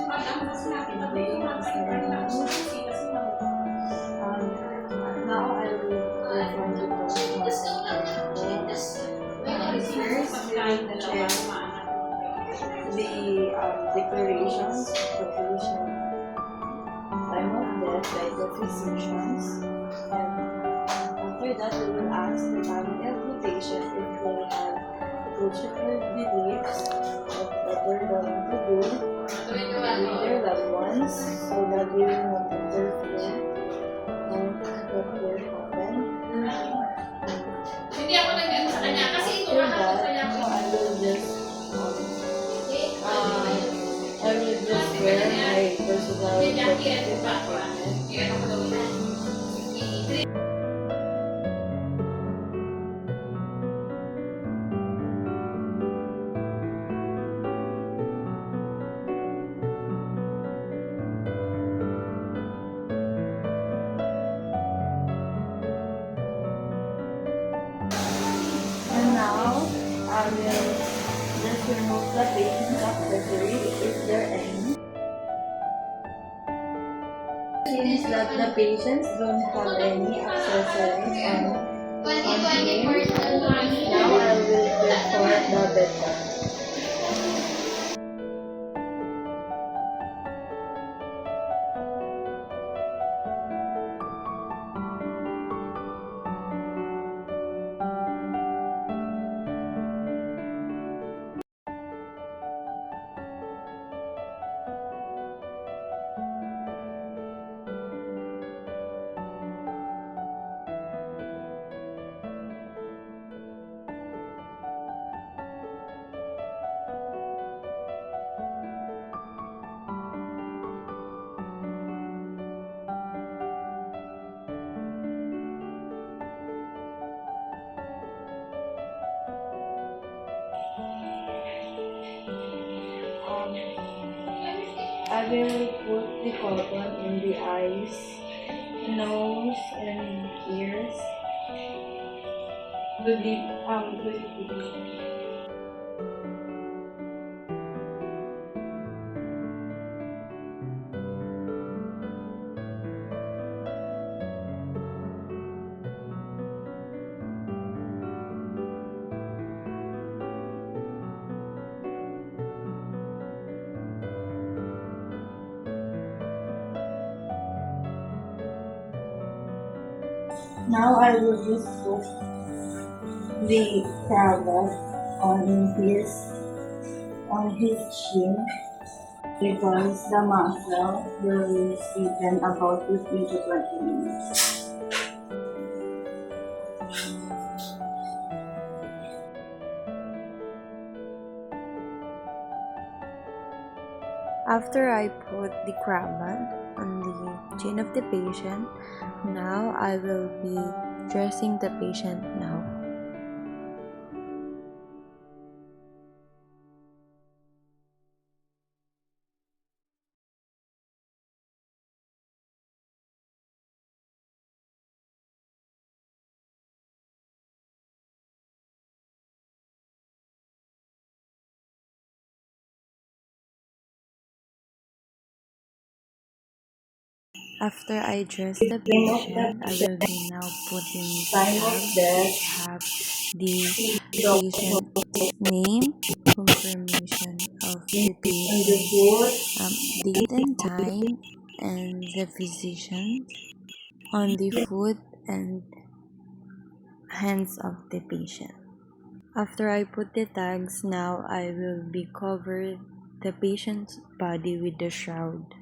Now I will perform the first, we will check the declarations of the patient, time of death by the physicians, and after that we will ask the family of the patient if they have legitimate beliefs of what they're going to do with their loved ones so that we will not interfere with what will happen. Hindi ako nag-ano sa kanya kasi After that, I will just wear my personal protective equipment. And now, I will just remove the patient's accessories if there are any. Seems that the patients don't have any accessories on him. Now I will perform the bedtime. I will put the cotton in the eyes, nose, and ears to the patient. Now I will just put the cravat on his chin because the muscle will stiffen about 15 to 20 minutes. After I put the cravat on the chin of the patient, now I will be dressing the patient now. After I dress the patient, I will be now putting the tags which have the patient's name, confirmation of the patient, date and time, and the physician on the foot and hands of the patient. After I put the tags, now I will be covered the patient's body with the shroud.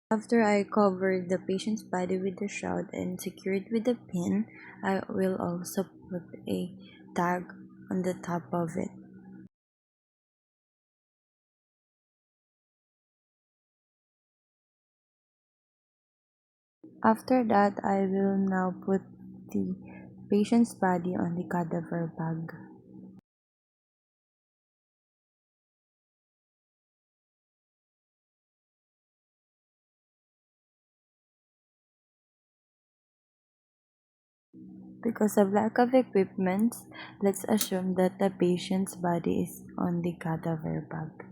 After I covered the patient's body with the shroud and secured with a pin, I will also put a tag on the top of it. After that, I will now put the patient's body on the cadaver bag. Because of lack of equipment, let's assume that the patient's body is on the cadaver bag.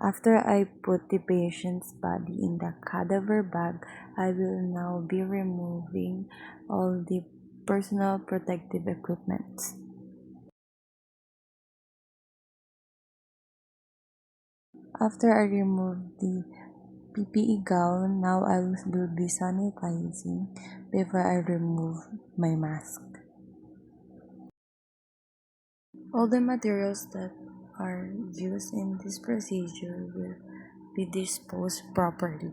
After I put the patient's body in the cadaver bag, I will now be removing all the personal protective equipment. After I remove the PPE gown, now I will be sanitizing before I remove my mask. All the materials that are used in this procedure will be disposed properly.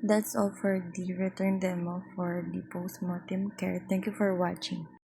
That's all for the return demo for the postmortem care. Thank you for watching.